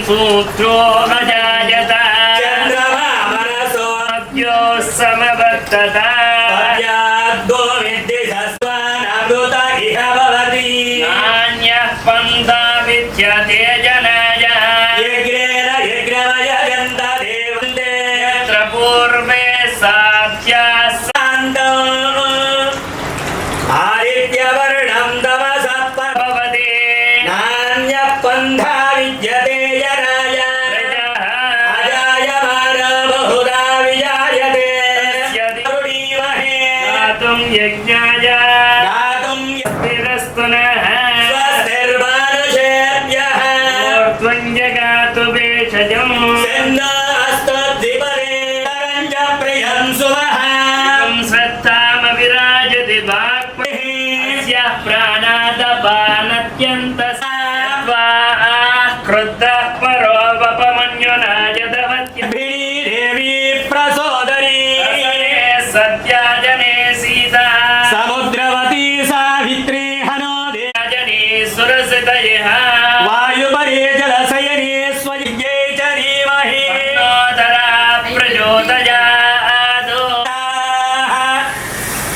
सूत्रो अजायत चंद्रमा मनसो समवर्तत पद्याद्गो विद्धिशस्वानामृत इह भवति नान्यः पन्था विद्यते जनाय यज्ञेन यज्ञमयजन्त देवन्ते यत्र पूर्वे साध्याः सान्दो आदित्यवर्णं तमसः भवति नान्यः पन्था विद्यते यज्ञाय गातुं यस्तिरस्तुनः स्वस्तिर्मानुषेभ्यः ऊर्ध्वं जगातु भेषजं सिन्धस्तद्विपरे तरञ्च प्रियं सुवः श्रद्धामविराजति वाक्महे अस्याः प्राणादपानत्यन्तसात्वाः क्रुद्धः परो वपमन्युना यदवत्य देवी प्रसोदरी सत्या जने सीता समुद्रवती सावित्री हनो देवजने सुरसितयः वायुपरे जलशयने स्वयज्ञे च धीमहि तन्नोतरा प्रचोदयात्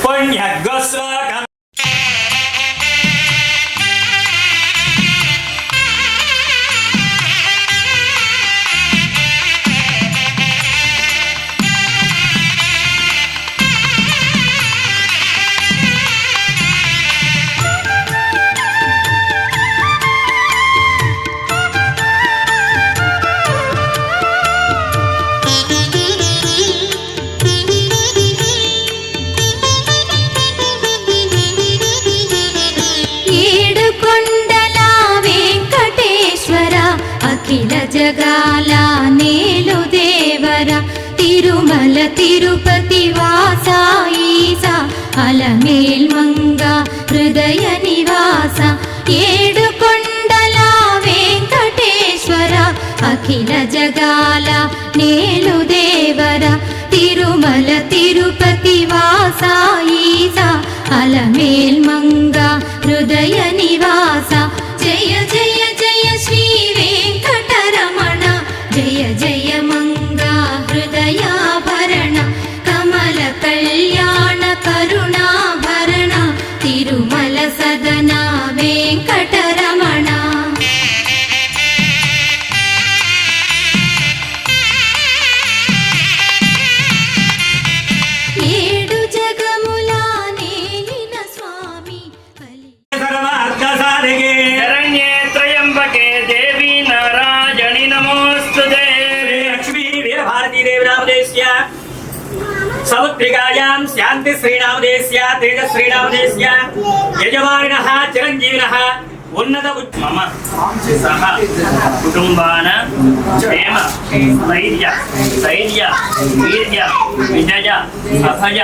पुण्यगोस्वाकम् जगाला नेलु देवर तिरुमल तिरुपति वासा ईसा अलमेल मंगा हृदय निवासा ఏడు కొండల వెంకటేశ్వర అఖిల జగాల నేలు దేవర తిరుమల తిరుపతి వాసా ఈసా అలమేల్ మంగా హృదయ నివాస జయ జయ జయ శ్రీ వెంకటరమణ జయ జయ మంగా హృదయాభరణ కమల కళ్యాణ కరుణాభరణ తిరుమల సదన వెంకటరమణ ఏడు జగముల నేలిన స్వామి శరణ్యే త్రయంబకే దేవి నారాయణి నమోస్తుతే లక్ష్మీ వీరభారతీ దేవి నామదేశ్య సముద్రికాయాం శాంతి శ్రీనామదేశ్య తేజ శ్రీనామదేశ్య యజమానినః చిరంజీవినః ఉన్నత మమ సహ కుటుంబాన క్షేమ స్థైర్య ధైర్య వీర్య విజయ అభయ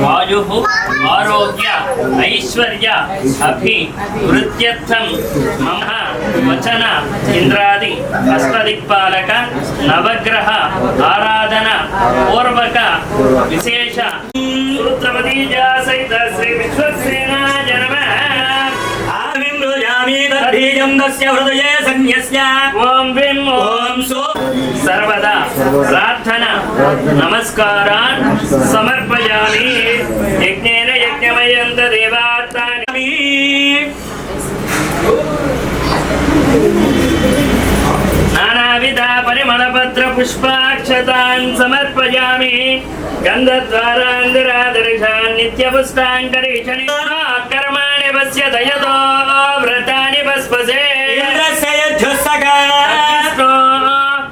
వాయు ఆరోగ్య ఐశ్వర్య అభివృద్ధ్యర్థం మమ వచన ఇంద్రాది అష్టదిక్పాలక నవగ్రహ ఆరాధన పూర్వక విశేష సూత్రవతీజా సహిత శ్రీ విశ్వసేనాయ నమః బీజం దస్య హృదయే సన్యస్య ఓం విం ఓం సో సర్వదా ప్రార్థన నమస్కారాన్ సమర్పయామి యజ్ఞేన యజ్ఞమయంత దేవాత్మాని నానావిధ పరిమళపత్ర पुष्पाक्षतान् समर्पयामि गन्धद्वारान्धरादर्शान् नित्यपुष्टाङ्करीषणि कर्माणि पश्य दयतो व्रतानि भस्पसे इन्द्रस्य यज्ञस्सका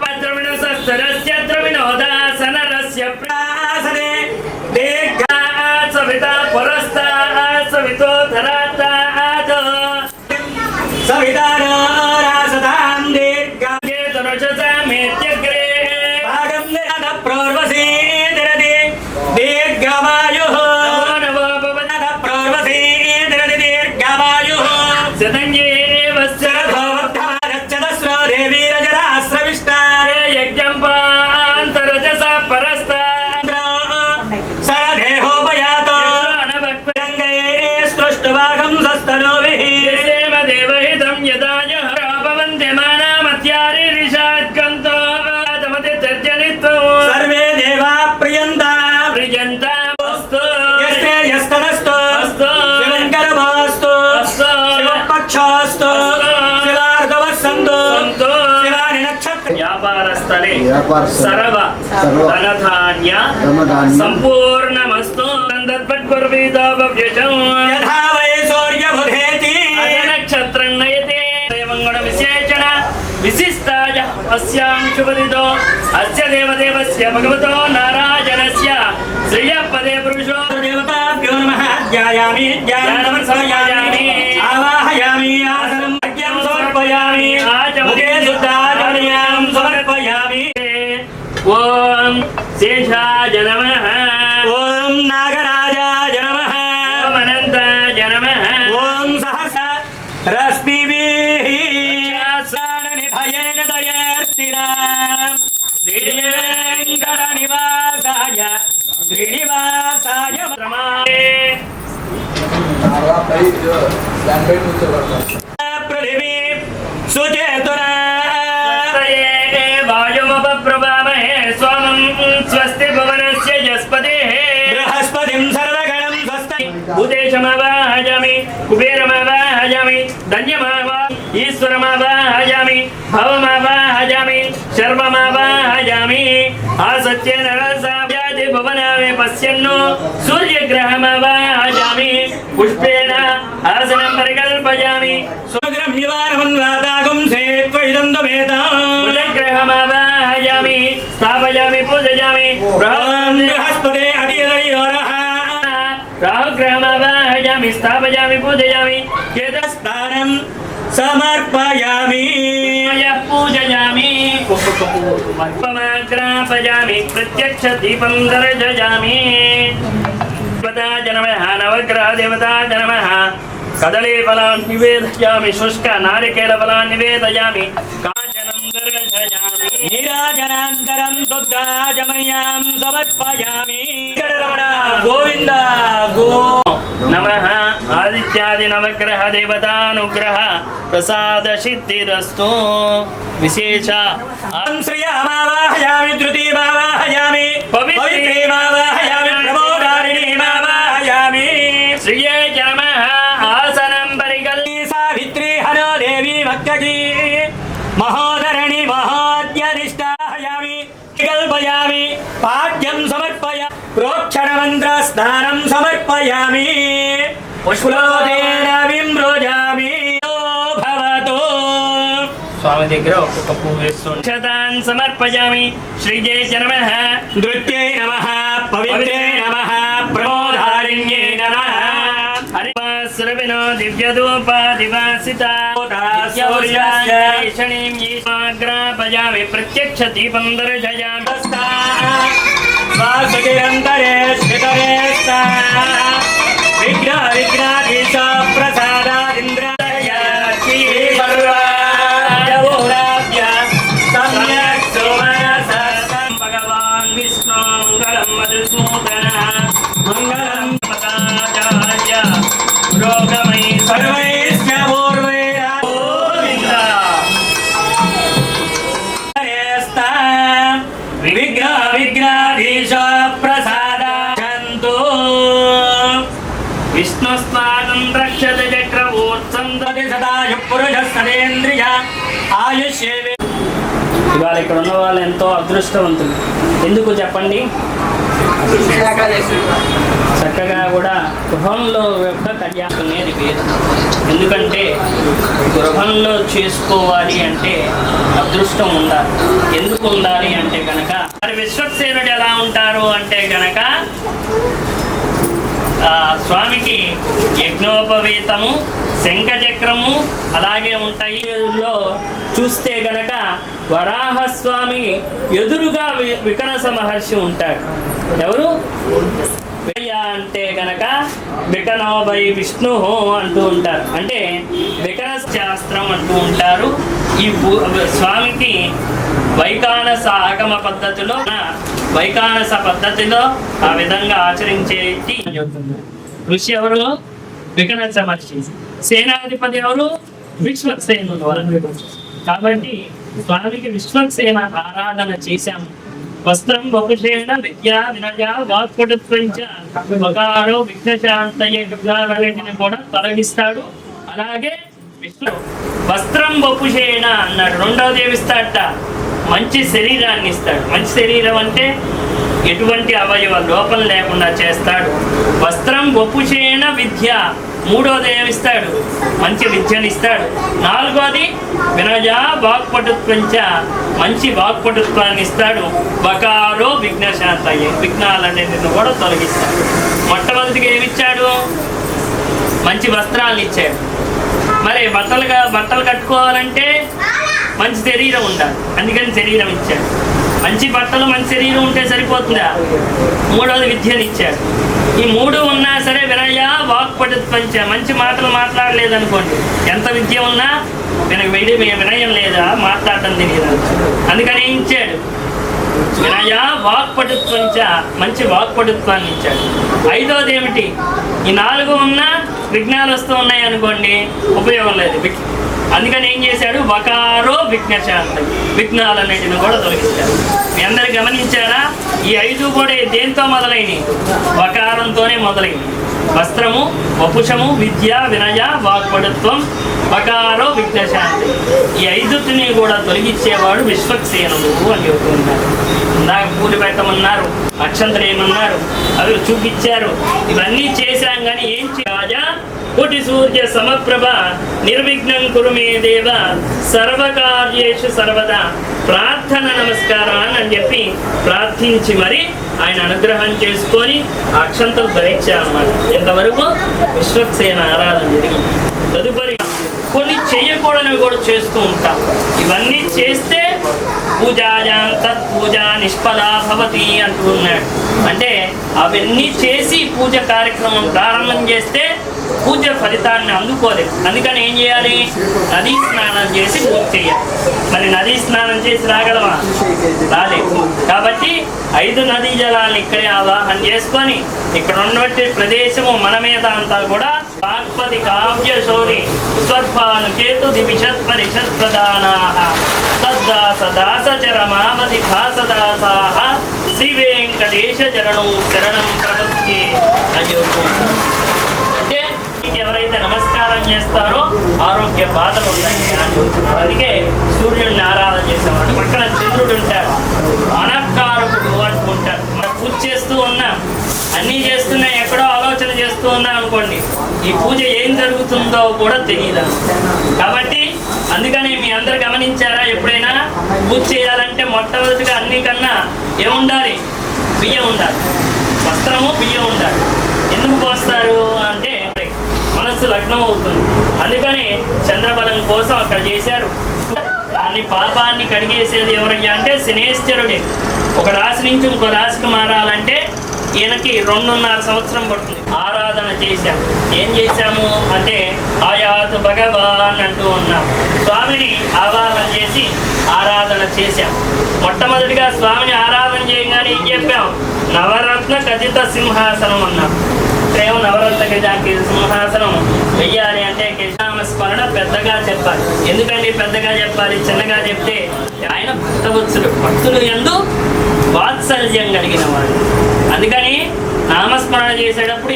पत्रविणसस्तरस्य द्रविणोदासनरस्य प्रासने दीर्घा सविता पुरस्तात् सवितो धरातात् सवितारासतां दीर्घा तनुषसामेत्यग्रे भागं न प्रोर्वसीदरति दीर्घमायुः नमो भवतः न प्रोर्वसीदरति दीर्घमायुः सदङ्गेवस्य रक्षतस्रो देवी रजराश्रविष्टा यज्ञं पान्तरजसा परस्ता सरदेहोपयातो नभक्तङ्गे स्पृष्टभागं सस्तनोभिः यसेम देवहितं यदाय भवन्त्यमानामत्यारिषात्कन्तो तमति तर्जनित्वं सर्वे देवा प्रियन्ता प्रियन्तामस्तु यस्ते यस्तनस्तु अस्तु शिवङ्करमास्तु अस्तु शिवपक्षास्तु शिवार्धवस्सन्तु सन्तु शिवानि नक्षत्र व्यापारस्थले व्यापारस्थले सर्व सर्व धनधान्य धनधान्य सम्पूर्णमस्तु तद्वद्गुर्वीताभव्यजम् यथा वै सूर्यबुधेति नक्षत्रं नयते मंगलविशेषण विशिष्टाय अस्यां शुभदितो अस्य देवदेवस्य भगवतो नारायणस्य श्रियपदे पुरुषो देवताभ्यो नमः ध्यायामि ध्यानं समर्पयामि आवाहयामि आसनं अर्घ्यं समर्पयामि मुखे शुद्धाचमनीयं समर्पयामि ॐ शेषाय नमः ॐ नागराजाय नमः ॐ अनन्ताय नमः ॐ सहस्ररश्मिभिः निधयेन दयेर्तिराम् श्रीवेङ्कटनिवासाय श्रीनिवासाय पृथिवी सुचेतुना वायुमपप्रभामहे स्वामं स्वस्ति भुवनस्य यस्पतेः बृहस्पतिं सर्वगणं स्वस्ति भूतेशमवाहयामि कुबेरमवाहयामि ईश्वरमवाहयामि भवमवाहयामि शर्वमवाहयामि आसत्येन रसाव्याधि भुवनामे पश्यन्नो सूर्यग्रहमवाहयामि पुष्पेण आसनं परिकल्पयामि सुग्रं निवारमन्वादागुं सेत्वैदन्तमेताम् बुधग्रहमवाहयामि स्थापयामि पूजयामि बृहस्पते अतिरयोरः राहुग्रहमवाहयामि स्थापयामि पूजयामि केतस्थानं समर्पयामि पूजयामि पुष्पमाग्रापयामि प्रत्यक्ष दीपं दर्शयामि देवता जनमः नवग्रह देवता जनमः कदलीफलान् निवेदयामि शुष्क नारिकेलफलान् निवेदयामि काञ्चनं दर्शयामि नीराजनान्तरं शुद्धाचमनीयां समर्पयामि गोविन्द गो नमः आदित्यादि नवग्रह देवतानुग्रह प्रसाद सिद्धिरस्तु विशेष श्रियमावाहयामि धृतिमावाहयामि पवित्रीमावाहयामि प्रमोदारिणीमावाहयामि श्रिये नमः आसनं परिकल्पयामि सावित्री हनो देवी भक्तकी महोदरणि महोद्यनिष्ठाहयामि कल्पयामि पाद्यं समर्पयामि प्रोक्षणमन्त्रस्नानं समर्पयामि पुष्पलोदेन विम्रोजामि भवतु स्वामी దగ్గర ఒక్కొక్క పువ్వు వేస్తుంటే అక్షతాన్ సమర్పయామి శ్రీజే నమః నృత్యై నమః పవిత్రే నమః ప్రమోదారిణ్యై నమః హరివాసరవినో దివ్యధూపాదివాసిత శౌర్యాశనీం ఈశాగ్రాపయామి ప్రత్యక్ష దీపం దర్శయామి వాసుకిరంతరే శ్రీధరే విఘ్న విఘ్నాధీశ ప్రసాదారింద్రాయాచి సర్వాభ్య సమ్యక్ సుమనసం భగవాన్ విష్ణు మంగళం మధుసూదన మంగళం పదాచార్య పురోగమై సర్వైశ్చ పూర్వైర గోవింద విఘ్న విఘ్నాధీశ ప్రసాదాంతో విష్ణుస్మాకం రక్షత చక్రవోత్సం సదాయు పురుష సదేంద్రియ ఆయుష్యేవే ఇవాళ ఇక్కడ ఉన్న వాళ్ళు ఎంతో అదృష్టవంతులు. ఎందుకు చెప్పండి? చక్కగా కూడా గృహంలో యొక్క కళ్యాణం అనేది వేరు. ఎందుకంటే గృహంలో చేసుకోవాలి అంటే అదృష్టం ఉండాలి. ఎందుకు ఉండాలి అంటే కనుక మరి విశ్వక్సేనుడు ఎలా ఉంటారు అంటే కనుక స్వామికి యజ్ఞోపవీతము, శంఖచక్రము అలాగే ఉంటాయి. చూస్తే గనక వరాహస్వామి ఎదురుగా వికనస మహర్షి ఉంటాడు. ఎవరు అంటే గనక వికనోభై విష్ణు అంటూ ఉంటారు. అంటే వికనస శాస్త్రం అంటూ ఉంటారు. ఈ స్వామికి వైకానస ఆగమ పద్ధతిలో వైకానస పద్ధతిలో ఆ విధంగా ఆచరించేటి ఋషి ఎవరు? వికనస మహర్షి. సేనాధిపతి ఎవరు? విశ్వక్సేనుడు. కాబట్టి స్వామికి విశ్వక్సేన ఆరాధన చేశాము. వస్త్రం వపుషేణ విద్యా వినయ వాక్పటుత్వంచ వకారో విఘ్నశాంతయే విఘ్నాలన్నింటిని కూడా తొలగిస్తాడు. అలాగే విష్ణు వస్త్రం వపుషేణ అన్నాడు. రెండవది ఏమిస్తాడట? మంచి శరీరాన్ని ఇస్తాడు. మంచి శరీరం అంటే ఎటువంటి అవయవ లోపం లేకుండా చేస్తాడు. వస్త్రం వపుషేణ విద్య. మూడోది ఏమిస్తాడు? మంచి విద్యను ఇస్తాడు. నాలుగోది వినయ వాక్పటుత్వంచ, మంచి వాక్పటుత్వాన్ని ఇస్తాడు. వకారో విఘ్నశాంతయే, విఘ్నాలన్నింటిని కూడా తొలగిస్తాడు. మొట్టమొదటిగా ఏమిచ్చాడు? మంచి వస్త్రాలను ఇచ్చాడు. మరి బట్టలు కట్టుకోవాలంటే మంచి శరీరం ఉండాలి. అందుకని శరీరం ఇచ్చాడు. మంచి బట్టలు మంచి శరీరం ఉంటే సరిపోతుందా? మూడవది విద్యను ఇచ్చాడు. ఈ మూడు ఉన్నా సరే వినయ వాక్పటుత్వంచ, మంచి మాటలు మాట్లాడలేదనుకోండి, ఎంత విద్య ఉన్నా వినయం లేదా, మాట్లాడటం తెలియదు. అందుకని ఏం ఇచ్చాడు? వినయ వాక్పటుత్వంచ, మంచి వాక్పటుత్వాన్ని ఇచ్చాడు. ఐదోది ఏమిటి? ఈ నాలుగు ఉన్నా విఘ్నాలు వస్తూ ఉన్నాయి అనుకోండి, ఉపయోగం లేదు. అందుకని ఏం చేశాడు? వకారో విఘ్నశాంతి, విఘ్నాలన్నింటిని కూడా తొలగిస్తాడు. మీ అందరు గమనించారా? ఈ ఐదు కూడా దేంతో మొదలైనవి? వకారంతోనే మొదలైనవి. వస్త్రము, వపుషము, విద్య, వినయ, వాక్పటుత్వం, వకారో విఘ్నశాంతి. ఈ ఐదుటిని కూడా తొలగించేవాడు విశ్వక్సేనుడు అని చెబుతున్నారు. ఇందాక పూలు పెట్టమన్నారు, అక్షంతలు ఏమన్నారు, అవి చూపించారు. ఇవన్నీ చేశాం కానీ ఏం రాజా కోటి సూర్య సమప్రభ నిర్విఘ్నం కురు మే దేవ సర్వకార్యేషు సర్వదా ప్రార్థన నమస్కారాన్ని అని చెప్పి ప్రార్థించి మరి ఆయన అనుగ్రహం చేసుకొని అక్షంతలు ధరించారన్నమాట. ఇంతవరకు విశ్వక్సేన ఆరాధన జరిగింది. తదుపరి కొన్ని చేయకూడనివి కూడా చేస్తూ ఉంటాం. ఇవన్నీ చేస్తే పూజాయాం తత్ పూజ నిష్ఫలా భవతి అంటూ ఉన్నాడు. అంటే అవన్నీ చేసి పూజ కార్యక్రమం ప్రారంభం చేస్తే పూజ ఫలితాన్ని అందుకోలేదు. అందుకని ఏం చేయాలి? నదీ స్నానం చేసి పూజ చేయాలి. మరి నదీ స్నానం చేసి రాగలమా? రాలేదు. కాబట్టి 5 నదీ జలాలను ఇక్కడే ఆవాహన చేసుకొని ఇక్కడ ఉన్నటువంటి ప్రదేశము మన మీద అంతా కూడా వాక్పతి కావ్య శౌరి స్వర్భాను కేతు దివిషత్ పరిషత్ ప్రధానాః తద్దాస దాసచరమావధి భాసదాసాః శ్రీ వెంకటేశ చరణం శరణం ప్రపద్యే అని అంటే ఎవరైతే నమస్కారం చేస్తారో ఆరోగ్య బాధలు ఉన్నాయి. అందుకే సూర్యుడిని ఆరాధన చేసేవాడు. పక్కన చంద్రుడు ఉంటాడు, అనకారకుడు అనుకుంటాడు. మనం పూజ చేస్తూ ఉన్నాం, అన్నీ చేస్తున్నా, ఎక్కడో ఆలోచన చేస్తూ ఉన్నాం అనుకోండి, ఈ పూజ ఏం జరుగుతుందో కూడా తెలియదు. కాబట్టి అందుకని మీ అందరు గమనించారా? ఎప్పుడైనా పూజ చేయాలంటే మొట్టమొదటిగా అన్నికన్నా ఏముండాలి? బియ్యం ఉండాలి, వస్త్రము, బియ్యం ఉండాలి. ఎందుకు పోస్తారు అంటే మనస్సు లగ్నం అవుతుంది. అందుకని చంద్రబలం కోసం అక్కడ చేశారు. దాన్ని పాపాన్ని కడిగేసేది ఎవరయ్యా అంటే శనేశ్వరుడే. ఒక రాశి నుంచి ఇంకో రాశికి మారాలంటే ఈయనకి 2.5 సంవత్సరం పడుతుంది. ఆరాధన చేశాం. ఏం చేశాము అంటే ఆయాతు భగవాన్ అంటూ ఉన్నాం. స్వామిని ఆవాహన చేసి ఆరాధన చేశాం. మొట్టమొదటిగా స్వామిని ఆరాధన చేయగానే ఏం చెప్పాం? నవరత్న ఖచ్చిత సింహాసనం అన్నాం. ప్రేమ నవరత్న గజాకి సింహాసనం వెయ్యాలి అంటే నామస్మరణ పెద్దగా చెప్పాలి. ఎందుకంటే పెద్దగా చెప్పాలి? చిన్నగా చెప్తే ఆయన భక్తవత్సలు, భక్తులు యందు వాత్సల్యం కలిగిన వాడు. అందుకని నామస్మరణ చేసేటప్పుడు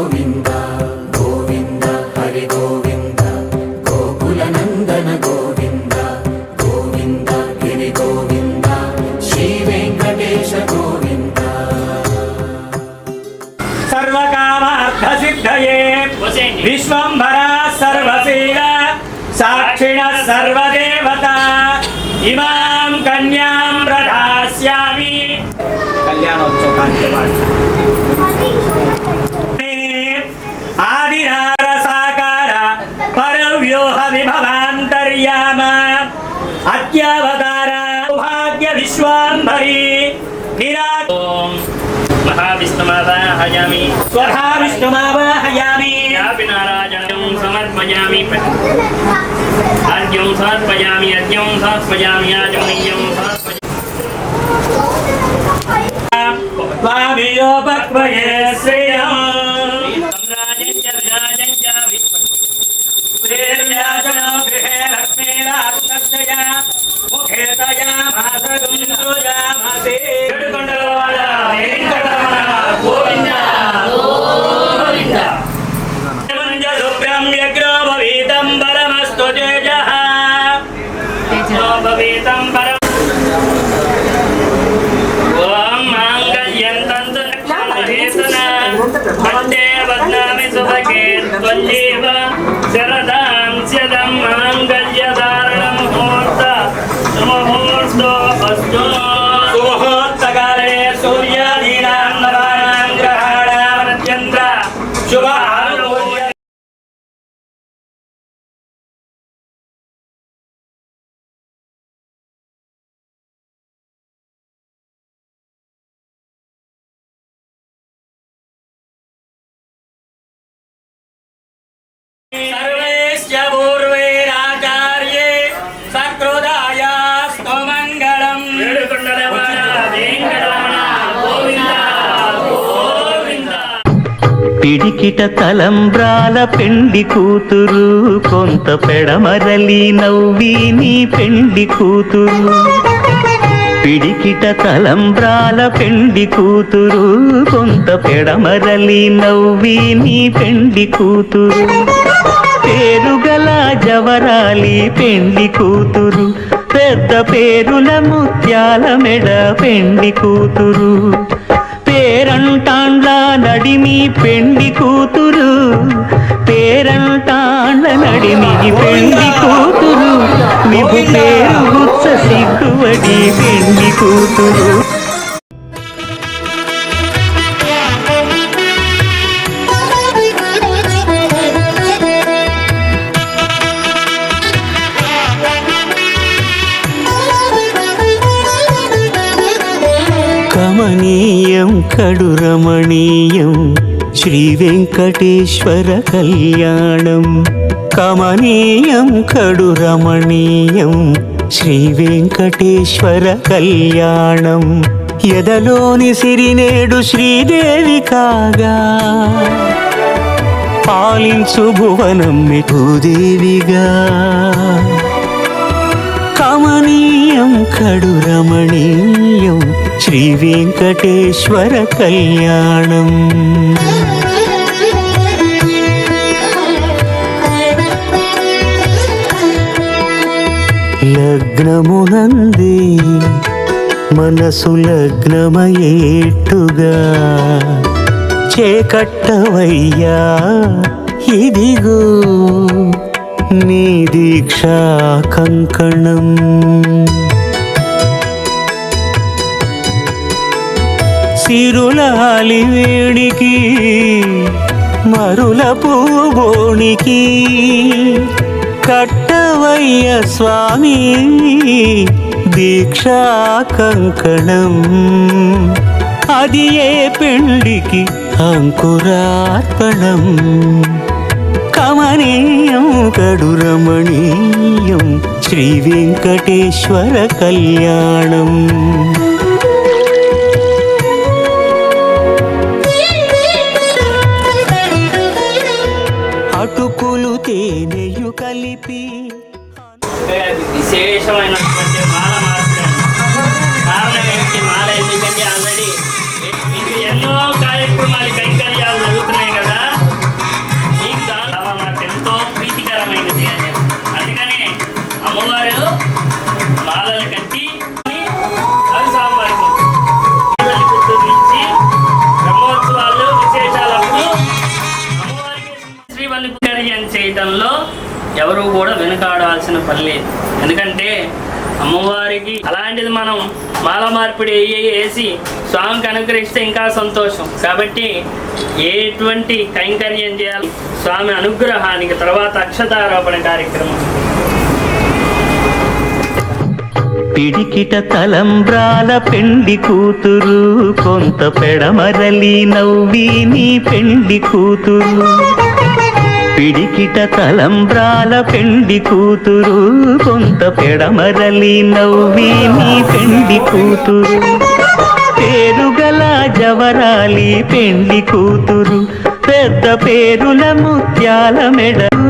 గోవింద గోవింద హరి గోవింద గోకుల నందన గోవింద గోవింద గిరి గోవింద శ్రీ వెంకటేశ గోవింద సర్వకామార్థ సిద్ధయే వసేయండి. విశ్వంభర సర్వశీల సాక్షిణ సర్వదేవత ఇమాం కన్యాం ప్రదాస్యామి. కళ్యాణోత్సవానికి ఆదినార సాకార పరవ్యూహ విభవాంతర్యామ అత్యవతార భాగ్య విశ్వాంభరి ఓం మహావిష్ణుమావాహయామి స్వధా విష్ణుమావాహయామి యాపి నారాయణం సమర్పయామి ఆద్యం సమర్పయామి అద్యం సమర్పయామి ఆజమనీయం స్వామియోపక్వయే శ్రేయం శ్రీర్వ్యాజనో గృహే లక్ష్మీరాజయ ముఖే తయామాసగం సోయామాసే ఏడుకొండలవాడ వెంకటరమణ గోవింద గోవింద శుభ్రం వ్యగ్రోపవీతం బలమస్తు తేజః భవేతం పరం ఓం మాంగళ్యం తంతు రక్షణహేతున వందే వద్నామి సుభగే త్వల్లీవ శరదాం శతం మాంగళ్యధారణం ముహూర్తో అస్తు సుముహూర్తకాలే సూర్యాదీనాం నవానాం గ్రహాణాం నత్యంత్ర శుభ ఆరోగ్య సర్వేశ్చ పూర్వైరాచార్యే సకృదాయాస్తు మంగళం. ఏడుకొండలవాడ వెంకటరమణ గోవింద గోవింద పిడికిట తలంబ్రాల పెండి కూతురు కొంత పెడమరలి నవ్వి నీ పెండి కూతురు పిడికిట తలంబ్రాల పెండి కూతురు కొంత పెడమరలి నవ్వి నీ పెండి కూతురు పేరుగల జవరాలి పెండి కూతురు పెద్ద పేరుల ముత్యాల మెడ పెండి కూతురు పేరంటాండ్ల నడిమి పెండి కూతురు పేరంటాండ్ల నడిమి పెండి కూతురు విభు పేరు గుచ్చ సిగ్గువడి పెండి కూతురు కమనీయం కడురమణీయం శ్రీ వెంకటేశ్వర కళ్యాణం కమనీయం కడురమణీయం శ్రీ వెంకటేశ్వర కళ్యాణం ఎదలోని సిరినేడు శ్రీదేవి కాగా పాలించు భువనం భూదేవిగా కమనీయం కడురమణీయం శ్రీ వెంకటేశ్వర కళ్యాణం లగ్నమునందే మనసు లగ్నమయేట్టుగా చేకట్టవయ్యా ఇదిగో నీ దీక్షా కంకణం సిరులాలి వేడికి మరుల పూబోనికి కట్టవయ్య స్వామి దీక్షా కంకణం అది ఏ పెండికి అంకురార్పణం కమనీయం కడురమణీయం శ్రీ వెంకటేశ్వర కళ్యాణం అటుకులు తేనెయు కలిపి విశేషమైనటువంటి మాల మార్చడం కారణం ఏంటి? మాల ఎందుకంటే ఆల్రెడీ మీకు ఎన్నో కార్యక్రమాలు కైంకర్యాలు జరుగుతున్నాయి కదా. ఇలాంటివన్నీ కార్యం చేయటంలో ఎవరు కూడా వెనుకాడాల్సిన పని లేదు. ఎందుకంటే అమ్మవారికి అలాంటిది మనం మాల మార్పిడి వేసి స్వామికి అనుగ్రహిస్తే ఇంకా సంతోషం. కాబట్టి ఎటువంటి కైంకర్యం చేయాలి స్వామి అనుగ్రహానికి తర్వాత అక్షతారోపణ కార్యక్రమం. పిడికిట తలంబ్రాల పెండి కూతురు కొంత పెడమరలి నవ్వి నీ పెండి కూతురు. పిడికిట తలంబ్రాల పెండి కూతురు కొంత పెడమరలి నవ్వి నీ పెండి కూతురు. పేరుగల జవరాలి పెండి కూతురు పెద్ద పేరుల ముత్యాల మెడలు.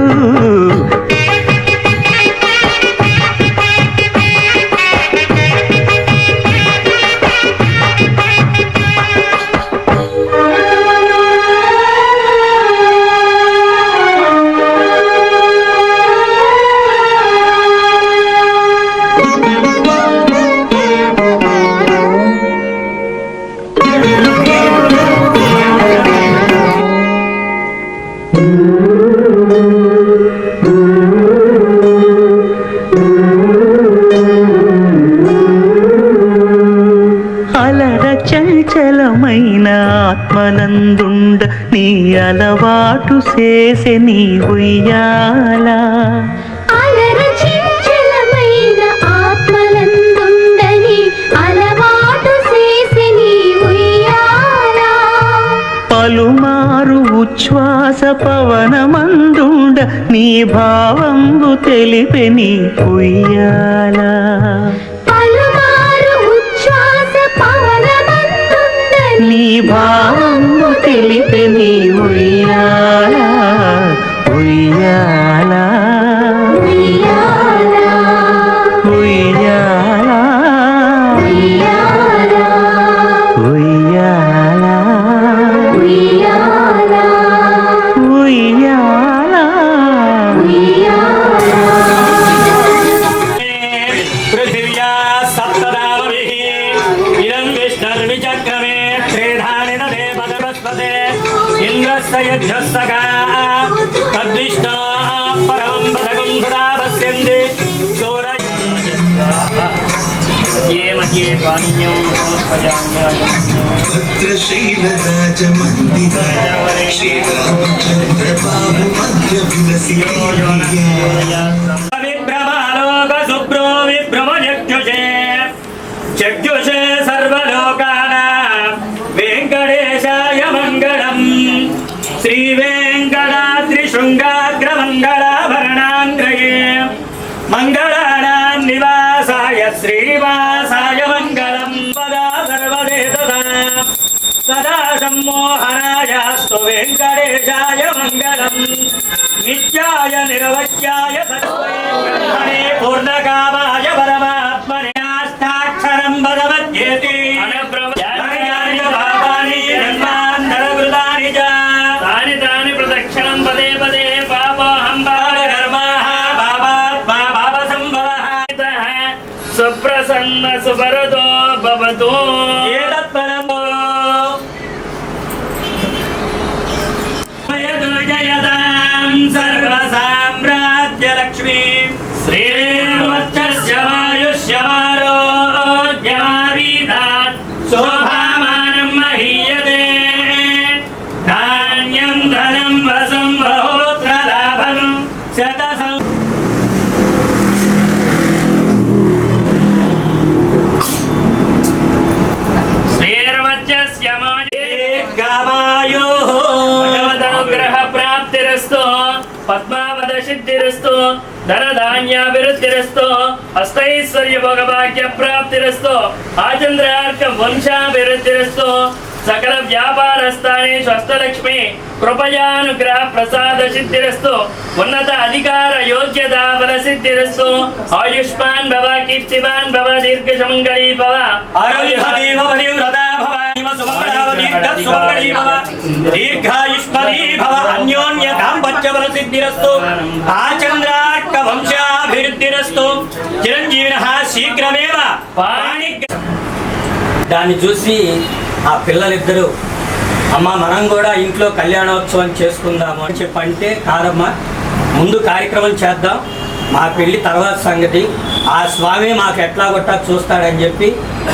చంచలమైన ఆత్మనందుండ నీ అలవాటు చేసే నీ ఉయ్యాల. అలర చంచలమైన ఆత్మనందుండని అలవాటు చేసే నీ ఉయ్యాల. పలుమారు ఉచ్ఛ్వాస పవనమందుండ నీ భావంబు తెలిపే నీ ఉయ్యాల. నీ భావంబు తెలిపే నీ ఉయ్యాల ఉయ్యాల ఉయ్యాల ఉయ్యాల ఉయ్యాల ఉయ్యాల. పృథివ్యా సప్తదావభిః ఇదం విష్ణుర్విచక్రమే త్రిధాని నదే పదవస్పతే ఇంద్రస్య యజ్ఞస్తకా తద్విష్ణో పరమం పదకం సదా పశ్యంతి ఏ మధ్యే పాణ్యం విభ్రమాలోక శుభ్రో విభ్రమజగ్జుషే జగ్జుషే సర్వలోకానాం వెంకటేశాయ మంగళం. శ్రీ వెంకటాద్రి శృంగాగ్రమంగళాభరణాంగ్రయే మంగళానాం నివాసాయ శ్రీనివాసాయ మంగళం. సదా సర్వదేతదా సదా సమ్మోహనాయాస్తు వెంకటేశాయ మంగళం. నిత్యాయ నిరవధ్యాయ సర్వే బ్రహ్మణే పూర్ణకామాయ పరమాత్మనే అష్టాక్షరం పదమధ్యేతి భావాని జన్మాంతరకృతాని చ తాని తాని ప్రదక్షిణం పదే పదే పాపోహం కర్మాః భావాత్మా భావసంభవః సుప్రసన్న సుభరతో భవతు. ఏతత్పరమో జయదాం సర్వసామ్రాజ్యలక్ష్మీ శ్రీర్వచ్చస్య వాయుష్యమారోగ్యమావీతాత్ శోభామానం మహీయతే. ధాన్యం ధనం వసం బహుత్రలాభం శతసం. శ్రీర్వచ్చస్య గామాయోః భగవదనుగ్రహ ప్రాప్తిరస్తు పద్మావద సిద్ధిరస్తు ధనధాన్యాభివృద్ధిరస్తు హస్తైశ్వర్య భోగభాగ్య ప్రాప్తిరస్తు ఆచంద్రార్క వంశాభివృద్ధిరస్తు సకల వ్యాపారస్థానేషు హస్తలక్ష్మి కృపయానుగ్రహ ప్రసాద సిద్ధిరస్తు ఉన్నత అధికార యోగ్యత బల సిద్ధిరస్తు ఆయుష్మాన్ భవ కీర్తిమాన్ భవ దీర్ఘశమంగళీ భవ ఆరోగ్యవతి భవ వ్రతా భవ సుమంగళావతి సుమంగళీ భవ దీర్ఘాయుష్మతీ భవ అన్యోన్య దాంపత్య బల సిద్ధిరస్తు ఆచంద్రార్క వంశాభివృద్ధిరస్తు చిరంజీవినః శీఘ్రమేవ పాణి. దాన్ని చూసి ఆ పిల్లలిద్దరూ అమ్మ మనం కూడా ఇంట్లో కళ్యాణోత్సవం చేసుకుందాము అని చెప్పంటే కాదమ్మా, ముందు కార్యక్రమం చేద్దాం, మా పెళ్లి తర్వాత సంగతి, ఆ స్వామి మాకు ఎట్లా కొట్టా చూస్తాడని చెప్పి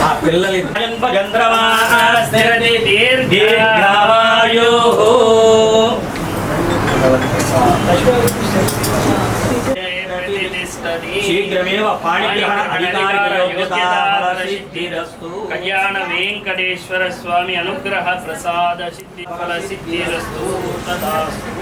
ఆ పిల్లలు శీఘ్రమేవ పాణిగ్రహణ అధికారిక యోగ్యతా ఫలసిద్ధిరస్తు. కళ్యాణ వెంకటేశ్వర స్వామి అనుగ్రహ ప్రసాద సిద్ధి ఫల సిద్ధిరస్తు. తదాస్తు.